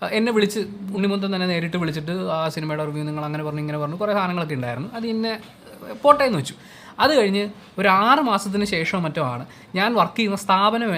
എന്നെ വിളിച്ച് ഉണ്ണിമുത്തൻ തന്നെ നേരിട്ട് വിളിച്ചിട്ട് ആ സിനിമയുടെ റിവ്യൂ നിങ്ങൾ അങ്ങനെ പറഞ്ഞു ഇങ്ങനെ പറഞ്ഞു കുറേ സാധനങ്ങളൊക്കെ ഉണ്ടായിരുന്നു. അത് എന്നെ പോട്ടെ എന്ന് വെച്ചു. അത് കഴിഞ്ഞ് ഒരു 6 മാസത്തിന് ശേഷമോ മറ്റോ ആണ് ഞാൻ വർക്ക് ചെയ്യുന്ന സ്ഥാപനം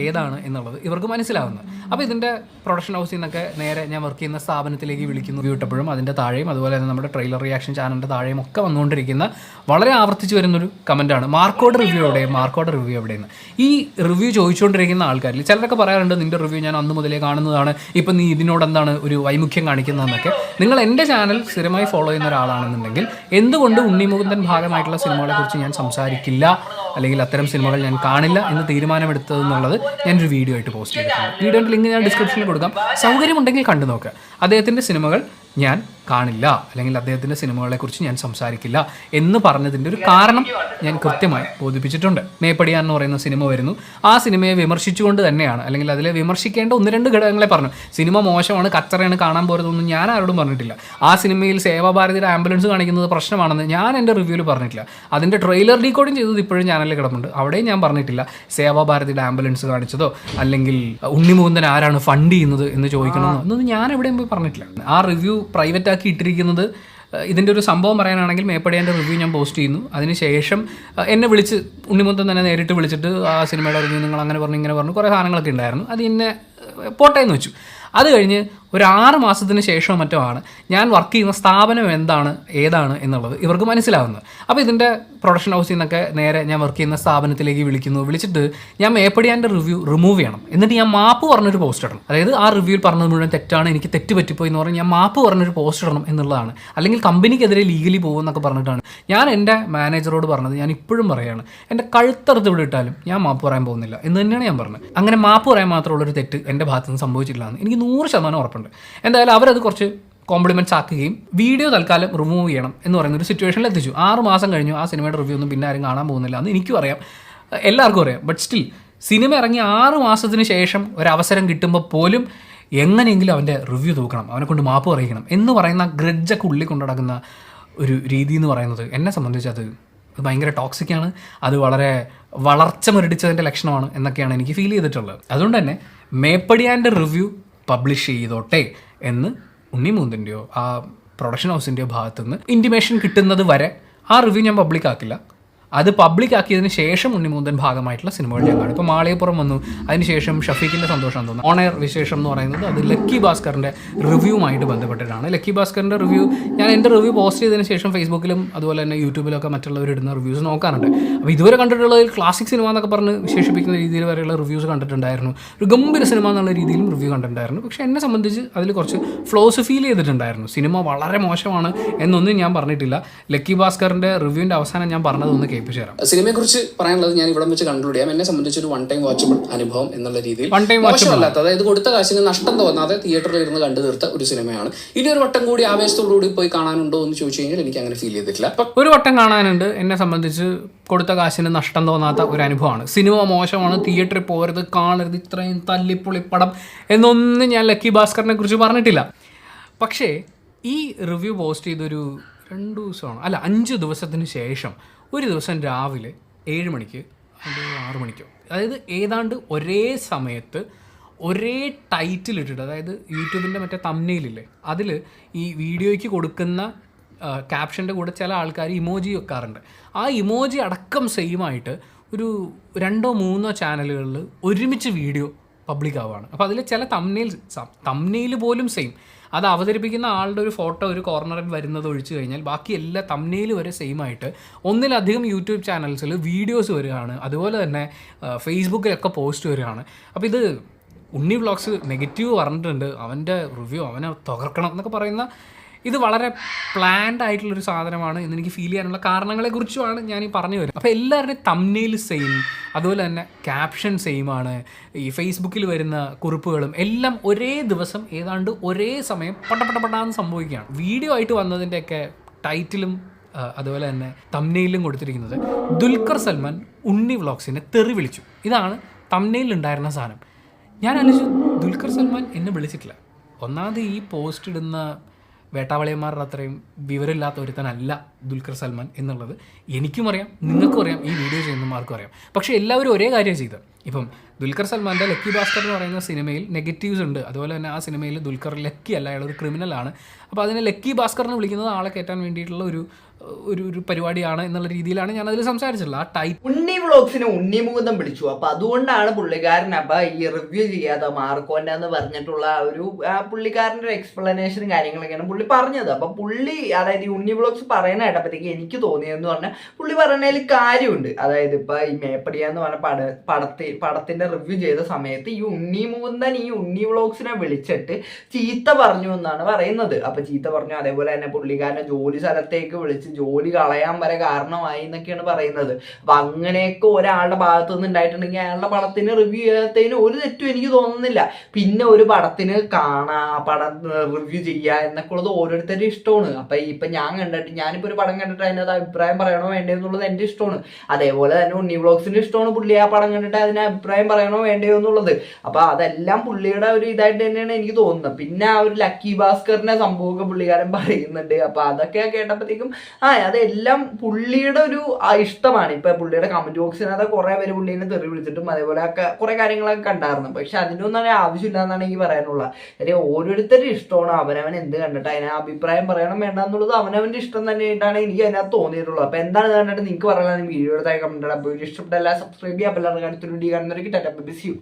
ഏതാണ് എന്നുള്ളത് ഇവർക്ക് മനസ്സിലാവുന്നത്. അപ്പോൾ ഇതിൻ്റെ പ്രൊഡക്ഷൻ ഹൗസിൽ നിന്നൊക്കെ നേരെ ഞാൻ വർക്ക് ചെയ്യുന്ന സ്ഥാപനത്തിലേക്ക് വിളിക്കുന്നു. വിട്ടപ്പോഴും അതിൻ്റെ താഴെയും അതുപോലെ തന്നെ നമ്മുടെ ട്രെയിലർ റിയാക്ഷൻ ചാനലിൻ്റെ താഴെയും ഒക്കെ വന്നുകൊണ്ടിരിക്കുന്ന വളരെ ആവർത്തിച്ച് വരുന്നൊരു കമൻറ്റാണ് മാർക്കോയുടെ റിവ്യൂ എവിടെയെന്ന്. ഈ റിവ്യൂ ചോദിച്ചുകൊണ്ടിരിക്കുന്ന ആൾക്കാരിൽ ചിലരൊക്കെ പറയാറുണ്ട് നിൻ്റെ റിവ്യൂ ഞാൻ അന്ന് മുതലേ കാണുന്നതാണ്, ഇപ്പം നീ ഇതിനോട് എന്താണ് ഒരു വൈമുഖ്യം കാണിക്കുന്നതെന്നൊക്കെ. നിങ്ങൾ എൻ്റെ ചാനൽ സ്ഥിരമായി ഫോളോ ചെയ്യുന്ന ഒരാളാണെന്നുണ്ടെങ്കിൽ എന്തുകൊണ്ട് ഉണ്ണിമുകുന്ദൻ ഭാഗമായിട്ടുള്ള സിനിമകളെക്കുറിച്ച് ഞാൻ സംസാരിക്കില്ല അല്ലെങ്കിൽ അത്തരം സിനിമകൾ ഞാൻ കാണില്ല എന്ന് തീരുമാനമെടുത്തതെന്നുള്ളത് ഞാനൊരു വീഡിയോ ആയിട്ട് പോസ്റ്റ് ചെയ്തിട്ടുണ്ട്. വീഡിയോൻ്റെ ലിങ്ക് ഞാൻ ഡിസ്ക്രിപ്ഷനിൽ കൊടുക്കാം. സൗകര്യമുണ്ടെങ്കിൽ കണ്ടു നോക്കുക. അദ്ദേഹത്തിൻ്റെ സിനിമകൾ ഞാൻ കാണില്ല അല്ലെങ്കിൽ അദ്ദേഹത്തിൻ്റെ സിനിമകളെക്കുറിച്ച് ഞാൻ സംസാരിക്കില്ല എന്ന് പറഞ്ഞതിൻ്റെ ഒരു കാരണം ഞാൻ കൃത്യമായി ബോധിപ്പിച്ചിട്ടുണ്ട്. മേപ്പടിയാൻ എന്ന് പറയുന്ന സിനിമ വരുന്നു. ആ സിനിമയെ വിമർശിച്ചുകൊണ്ട് തന്നെയാണ് അല്ലെങ്കിൽ അതിലെ വിമർശിക്കേണ്ട 1-2 ഘടകങ്ങളെ പറഞ്ഞു. സിനിമ മോശമാണ്, കച്ചറയാണ്, കാണാൻ പോരുന്നതൊന്നും ഞാൻ ആരോടും പറഞ്ഞിട്ടില്ല. ആ സിനിമയിൽ സേവാഭാരതിയുടെ ആംബുലൻസ് കാണിക്കുന്നത് പ്രശ്നമാണെന്ന് ഞാൻ എൻ്റെ റിവ്യൂവിൽ പറഞ്ഞിട്ടില്ല. അതിൻ്റെ ട്രെയിലർ ഡീകോഡിങ് ചെയ്തത് ഇപ്പോഴും ചാനലിൽ കിടപ്പുണ്ട്. അവിടെയും ഞാൻ പറഞ്ഞിട്ടില്ല സേവാഭാരതിയുടെ ആംബുലൻസ് കാണിച്ചതോ അല്ലെങ്കിൽ ഉണ്ണിമുകുന്ദൻ ആരാണ് ഫണ്ട് ചെയ്യുന്നത് എന്ന് ചോദിക്കണമെന്നോ എന്നൊന്നും ഞാൻ എവിടെയും പോയി പറഞ്ഞിട്ടില്ല. ആ റിവ്യൂ പ്രൈവറ്റ് ആക്കി ഇട്ടിരിക്കുന്നത് ഇതിൻ്റെ ഒരു സംഭവം പറയാനാണെങ്കിൽ മേപ്പടിയാൻ്റെ റിവ്യൂ ഞാൻ പോസ്റ്റ് ചെയ്യുന്നു. അതിനുശേഷം എന്നെ വിളിച്ച് ഉണ്ണിമുത്തൻ തന്നെ നേരിട്ട് വിളിച്ചിട്ട് ആ സിനിമയുടെ റിവ്യൂ നിങ്ങൾ അങ്ങനെ പറഞ്ഞു ഇങ്ങനെ പറഞ്ഞു കുറേ സാധനങ്ങളൊക്കെ ഉണ്ടായിരുന്നു. അത് എന്നെ പോട്ടെ എന്ന് വെച്ചു. അത് കഴിഞ്ഞ് ഒരു 6 മാസത്തിന് ശേഷമോ മറ്റോ ആണ് ഞാൻ വർക്ക് ചെയ്യുന്ന സ്ഥാപനം ഏതാണ് എന്നുള്ളത് ഇവർക്ക് മനസ്സിലാവുന്നത്. അപ്പോൾ ഇതിൻ്റെ പ്രൊഡക്ഷൻ ഹൗസിൽ നിന്നൊക്കെ നേരെ ഞാൻ വർക്ക് ചെയ്യുന്ന സ്ഥാപനത്തിലേക്ക് വിളിച്ചിട്ട് ഞാൻ മേപ്പടിയാൻ്റെ റിവ്യൂ റിമൂവ് ചെയ്യണം, എന്നിട്ട് ഞാൻ മാപ്പ് പറഞ്ഞൊരു പോസ്റ്റ് ഇടണം. അതായത് ആ റിവ്യൂവിൽ പറഞ്ഞത് മുഴുവൻ തെറ്റാണ്, എനിക്ക് തെറ്റ് പറ്റിപ്പോയി എന്ന് പറഞ്ഞ് ഞാൻ മാപ്പ് പറഞ്ഞൊരു പോസ്റ്റ് ഇടണം എന്നുള്ളതാണ്. അല്ലെങ്കിൽ കമ്പനിക്കെതിരെ ലീഗലി പോകുമെന്നൊക്കെ പറഞ്ഞിട്ടാണ് ഞാൻ എൻ്റെ മാനേജറോട് പറഞ്ഞത്. ഞാൻ ഇപ്പോഴും പറയുകയാണ്, എൻ്റെ കഴുത്തറുത്ത് വിട്ടിട്ടാലും ഞാൻ മാപ്പ് പറയാൻ പോകുന്നില്ല എന്ന് തന്നെയാണ് ഞാൻ പറഞ്ഞത്. അങ്ങനെ മാപ്പ് പറയാൻ മാത്രമുള്ളൊരു തെറ്റ് എൻ്റെ ഭാഗത്തു നിന്ന് സംഭവിച്ചിട്ടില്ല എന്ന് എനിക്ക് 100% ഉറപ്പുണ്ട്. എന്തായാലും അവരത് കുറച്ച് കോംപ്ലിമെൻറ്റ്സ് ആക്കുകയും വീഡിയോ തൽക്കാലം റിമൂവ് ചെയ്യണം എന്ന് പറയുന്ന ഒരു സിറ്റുവേഷനിൽ എത്തിച്ചു. 6 മാസം കഴിഞ്ഞു. ആ സിനിമയുടെ റിവ്യൂ ഒന്നും പിന്നെ ആരും കാണാൻ പോകുന്നില്ല എന്ന് എനിക്കും അറിയാം, എല്ലാവർക്കും അറിയാം. ബട്ട് സ്റ്റിൽ സിനിമ ഇറങ്ങി 6 മാസത്തിന് ശേഷം ഒരവസരം കിട്ടുമ്പോൾ പോലും എങ്ങനെയെങ്കിലും അവൻ്റെ റിവ്യൂ തൂക്കണം, അവനെ കൊണ്ട് മാപ്പ് പറയിക്കണം എന്ന് പറയുന്ന ഗ്രഡ്ജൊക്കെ ഉള്ളിൽ കൊണ്ടു നടക്കുന്ന ഒരു രീതി എന്ന് പറയുന്നത് എന്നെ സംബന്ധിച്ച് അത് ഭയങ്കര ടോക്സിക്കാണ്. അത് വളരെ വളർച്ച മുരടിച്ചതിൻ്റെ ലക്ഷണമാണ് എന്നൊക്കെയാണ് എനിക്ക് ഫീൽ ചെയ്തിട്ടുള്ളത്. അതുകൊണ്ട് തന്നെ മേപ്പടിയാൻ്റെ റിവ്യൂ പബ്ലിഷ് ചെയ്തോട്ടെ എന്ന് ഉണ്ണിമുകുന്ദൻ്റെയോ ആ പ്രൊഡക്ഷൻ ഹൗസിൻ്റെയോ ഭാഗത്തുനിന്ന് ഇൻറ്റിമേഷൻ കിട്ടുന്നത് വരെ ആ റിവ്യൂ ഞാൻ പബ്ലിക് ആക്കില്ല. അത് പബ്ലിക് ആക്കിയതിന് ശേഷം ഉണ്ണിമുകുന്ദൻ ഭാഗമായിട്ടുള്ള സിനിമകൾ ഞാൻ കാണും. ഇപ്പോൾ മാളികപ്പുറം വന്നു, അതിനുശേഷം ഷഫീഖിൻ്റെ സന്തോഷം തോന്നുന്നു. ഓൺ എയർ വിശേഷം എന്ന് പറയുന്നത് അത് ലക്കി ഭാസ്കറിൻ്റെ റിവ്യൂവുമായിട്ട് ബന്ധപ്പെട്ടിട്ടാണ്. ലക്കി ഭാസ്കറിൻ്റെ റിവ്യൂ ഞാൻ എൻ്റെ റിവ്യൂ പോസ്റ്റ് ചെയ്തതിന് ശേഷം ഫേസ്ബുക്കിലും അതുപോലെ തന്നെ യൂട്യൂബിലൊക്കെ മറ്റുള്ളവരിടുന്ന റിവ്യൂസ് നോക്കാറുണ്ട്. അപ്പോൾ ഇതുവരെ കണ്ടിട്ടുള്ളതിൽ ക്ലാസിക് സിനിമ എന്നൊക്കെ പറഞ്ഞ് വിശേഷിപ്പിക്കുന്ന രീതിയിൽ വരെയുള്ള റിവ്യൂസ് കണ്ടിട്ടുണ്ടായിരുന്നു. ഒരു ഗംഭീര സിനിമ എന്നുള്ള രീതിയിലും റിവ്യൂ കണ്ടിട്ടുണ്ടായിരുന്നു. പക്ഷേ എന്നെ സംബന്ധിച്ച് അതിൽ കുറച്ച് ഫ്ലോസ് ഫീൽ ചെയ്തിട്ടുണ്ടായിരുന്നു. സിനിമ വളരെ മോശമാണ് എന്നൊന്നും ഞാൻ പറഞ്ഞിട്ടില്ല. ലക്കി ഭാസ്കറിൻ്റെ റിവ്യൂവിൻ്റെ അവസാനം ഞാൻ പറഞ്ഞതൊന്ന് സിനിമയെക്കുറിച്ച് പറയാനുള്ളത് ഞാൻ ഇവിടെ വെച്ച് കൺക്ലൂഡ് ചെയ്യാം. എന്നെ സംബന്ധിച്ച് ഒരു 1 ടൈം വാച്ചബിൾ അനുഭവം എന്നുള്ള രീതിയിൽ മോശമല്ലാത്ത, അതായത് കൊടുത്ത കാശിന് നഷ്ടം തോന്നാതെ തിയേറ്ററിൽ ഇരുന്ന് കണ്ടു തീർത്ത ഒരു സിനിമയാണ്. ഇനി ഒരു വട്ടം കൂടി ആവേശത്തോടുകൂടി പോയി കാണാനുണ്ടോ എന്ന് ചോദിച്ചു കഴിഞ്ഞാൽ എനിക്ക് അങ്ങനെ ഫീൽ ചെയ്തിട്ടില്ല. ഒരു വട്ടം കാണാനുണ്ട്. എന്നെ സംബന്ധിച്ച് കൊടുത്ത കാശിന് നഷ്ടം തോന്നാത്ത ഒരു അനുഭവമാണ്. സിനിമ മോശമാണ്, തിയേറ്ററിൽ പോകരുത്, കാണരുത്, ഇത്രയും തല്ലിപ്പൊളി പടം എന്നൊന്നും ഞാൻ ലക്കി ഭാസ്കറിനെ കുറിച്ച് പറഞ്ഞിട്ടില്ല. പക്ഷേ ഈ റിവ്യൂ പോസ്റ്റ് ചെയ്തൊരു 2 ദിവസമാണ്, അല്ല 5 ദിവസത്തിന് ശേഷം ഒരു ദിവസം രാവിലെ 7 മണിക്ക് അത് 6 മണിക്കോ, അതായത് ഏതാണ്ട് ഒരേ സമയത്ത് ഒരേ ടൈറ്റിൽ ഇട്ടിട്ട്, അതായത് യൂട്യൂബിൻ്റെ മറ്റേ തംബ്നെയിലില്ലേ അതിൽ ഈ വീഡിയോയ്ക്ക് കൊടുക്കുന്ന ക്യാപ്ഷൻ്റെ കൂടെ ചില ആൾക്കാർ ഇമോജി വെക്കാറുണ്ട്. ആ ഇമോജി അടക്കം സെയിമായിട്ട് ഒരു 2-3 ചാനലുകളിൽ ഒരുമിച്ച് വീഡിയോ പബ്ലിക് ആവുകയാണ്. അപ്പോൾ അതിൽ ചില തംബ്നെയിൽ പോലും സെയിം, അത് അവതരിപ്പിക്കുന്ന ആളുടെ ഒരു ഫോട്ടോ ഒരു കോർണറിൽ വരുന്നത് ഒഴിച്ചു കഴിഞ്ഞാൽ ബാക്കി എല്ലാ തംബ്നെയിൽ വരെ സെയിം ആയിട്ട് ഒന്നിലധികം യൂട്യൂബ് ചാനൽസിൽ വീഡിയോസ് വരികയാണ്. അതുപോലെ തന്നെ ഫേസ്ബുക്കിലൊക്കെ പോസ്റ്റ് വരികയാണ്. അപ്പോൾ ഇത് ഉണ്ണി വ്ളോഗ്സ് നെഗറ്റീവ് പറഞ്ഞിട്ടുണ്ട്, അവൻ്റെ റിവ്യൂ അവനെ തകർക്കണം എന്നൊക്കെ പറയുന്ന ഇത് വളരെ പ്ലാൻഡ് ആയിട്ടുള്ളൊരു സാധനമാണ് എന്നെനിക്ക് ഫീൽ ചെയ്യാനുള്ള കാരണങ്ങളെക്കുറിച്ചുമാണ് ഞാൻ ഈ പറഞ്ഞു വരുന്നത്. അപ്പോൾ എല്ലാവരുടെയും തംബ്നെയിൽ സെയിം, അതുപോലെ തന്നെ ക്യാപ്ഷൻ സെയിമാണ്, ഈ ഫേസ്ബുക്കിൽ വരുന്ന കുറിപ്പുകളും എല്ലാം ഒരേ ദിവസം ഏതാണ്ട് ഒരേ സമയം പട്ടപ്പെട്ടാന്ന് സംഭവിക്കുകയാണ്. വീഡിയോ ആയിട്ട് വന്നതിൻ്റെയൊക്കെ ടൈറ്റിലും അതുപോലെ തന്നെ തംബ്നെയിലും കൊടുത്തിരിക്കുന്നത് ദുൽഖർ സൽമാൻ ഉണ്ണി വ്ളോഗ്സിനെ തെറി വിളിച്ചു. ഇതാണ് തംബ്നെയിലിൽ ഉണ്ടായിരുന്ന സാധനം. ഞാൻ ആലോചിച്ചു, ദുൽഖർ സൽമാൻ എന്നെ വിളിച്ചിട്ടില്ല. ഒന്നാമത് ഈ പോസ്റ്റ് ഇടുന്ന വേട്ടാവളിയന്മാരുടെ അത്രയും വിവരമില്ലാത്ത ഒരുത്തനല്ല ദുൽഖർ സൽമാൻ എന്നുള്ളത് എനിക്കും അറിയാം, നിങ്ങൾക്കും അറിയാം, ഈ വീഡിയോ ചെയ്യുന്നവർക്കും അറിയാം. പക്ഷേ എല്ലാവരും ഒരേ കാര്യം ചെയ്തത്. ഇപ്പം ദുൽഖർ സൽമാൻ്റെ ലക്കി ഭാസ്കർ എന്ന് പറയുന്ന സിനിമയിൽ നെഗറ്റീവ്സ് ഉണ്ട്. അതുപോലെ തന്നെ ആ സിനിമയിൽ ദുൽഖർ ലക്കി അല്ല, അയാൾ ഒരു ക്രിമിനലാണ്. അപ്പോൾ അതിനെ ലക്കി ഭാസ്കർ എന്ന് വിളിക്കുന്നത് ആളെ കയറ്റാൻ വേണ്ടിയിട്ടുള്ള ഒരു പരിപാടിയാണ് എന്നുള്ള രീതിയിലാണ് ഞാൻ അതിൽ സംസാരിച്ചിട്ടുള്ളത്. ആ ടൈപ്പ് ഉണ്ണി വ്ളോഗ്സിനെ ഉണ്ണിമുകുന്ദം വിളിച്ചു. അപ്പൊ അതുകൊണ്ടാണ് പുള്ളിക്കാരൻ അപ്പൊ ഈ റിവ്യൂ ചെയ്യാതെ മാർക്കോന്റെ എന്ന് പറഞ്ഞിട്ടുള്ള പുള്ളിക്കാരന്റെ ഒരു എക്സ്പ്ലനേഷനും കാര്യങ്ങളൊക്കെയാണ് പുള്ളി പറഞ്ഞത്. അപ്പൊ പുള്ളി അതായത് ഈ ഉണ്ണി വ്ളോഗ്സ് പറയുന്ന കേട്ടപ്പോഴത്തേക്ക് എനിക്ക് തോന്നിയതെന്ന് പറഞ്ഞാൽ പുള്ളി പറയുന്നതിൽ കാര്യമുണ്ട്. അതായത് ഇപ്പൊ ഈ മേപ്പടിയ എന്ന് പറഞ്ഞ പടത്തിന്റെ റിവ്യൂ ചെയ്ത സമയത്ത് ഈ ഉണ്ണി മുകുന്ദൻ ഈ ഉണ്ണി വ്ളോഗ്സിനെ വിളിച്ചിട്ട് ചീത്ത പറഞ്ഞു എന്നാണ് പറയുന്നത്. അപ്പൊ ചീത്ത പറഞ്ഞു, അതേപോലെ തന്നെ പുള്ളിക്കാരനെ ജോലി സ്ഥലത്തേക്ക് വിളിച്ച് ജോലി കളയാൻ വരെ കാരണമായി എന്നൊക്കെയാണ് പറയുന്നത്. അപ്പൊ അങ്ങനെയൊക്കെ ഒരാളുടെ ഭാഗത്തു നിന്ന് ഉണ്ടായിട്ടുണ്ടെങ്കിൽ അയാളുടെ പടത്തിന് റിവ്യൂ ചെയ്യാത്തതിന് ഒരു തെറ്റും എനിക്ക് തോന്നുന്നില്ല. പിന്നെ ഒരു പടത്തിന് പടം റിവ്യൂ ചെയ്യുക എന്നൊക്കെ ഉള്ളത് ഓരോരുത്തരുടെ ഇഷ്ടമാണ്. അപ്പൊ ഇപ്പൊ ഞാനിപ്പോ ഒരു പടം കണ്ടിട്ട് അതിനകത്ത് അഭിപ്രായം പറയണോ വേണ്ടയോ എന്നുള്ളത് എന്റെ ഇഷ്ടമാണ്. അതേപോലെ തന്നെ ഉണ്ണി വ്ളോഗ്സിന്റെ ഇഷ്ടമാണ് പുള്ളി ആ പടം കണ്ടിട്ട് അതിന് അഭിപ്രായം പറയണോ വേണ്ടയോ എന്നുള്ളത്. അപ്പൊ അതെല്ലാം പുള്ളിയുടെ ഒരു ഇതായിട്ട് തന്നെയാണ് എനിക്ക് തോന്നുന്നത്. പിന്നെ ആ ഒരു ലക്കി ഭാസ്കറിന്റെ സംഭവമൊക്കെ പുള്ളിക്കാരൻ പറയുന്നുണ്ട്. അപ്പൊ അതൊക്കെ കേട്ടപ്പോഴത്തേക്കും അതെല്ലാം പുള്ളിയുടെ ഒരു ഇഷ്ടമാണ്. ഇപ്പൊ പുള്ളിയുടെ കമന്റ് ബോക്സിനകത്ത് കുറെ പേര് പുള്ളിനെ തെറി വിളിച്ചിട്ടും അതേപോലെ കുറെ കാര്യങ്ങളൊക്കെ കണ്ടായിരുന്നു. പക്ഷെ അതിനൊന്നും ആവശ്യമില്ല എന്നാണ് എനിക്ക് പറയാനുള്ളത്. കാര്യം ഓരോരുത്തരുടെ ഇഷ്ടമാണ്. അവനവൻ എന്ത് കണ്ടിട്ട് അതിനെ അഭിപ്രായം പറയണം വേണ്ട എന്നുള്ളത് അവനവന്റെ ഇഷ്ടം തന്നെയായിട്ടാണ് എനിക്ക് അതിനകത്ത് തോന്നിയിട്ടുള്ളത്. അപ്പൊ എന്താണ് കണ്ടിട്ട് നിങ്ങൾക്ക് പറയാൻ വീഡിയോ എടുത്താൽ കമന്റ് ഇഷ്ടപ്പെട്ടല്ല സബ്സ്ക്രൈബ് ചെയ്യാൻ. എല്ലാവർക്കും അടുത്തൊരു വീഡിയോ കാണുന്നവർക്ക് ടാറ്റ ബൈ.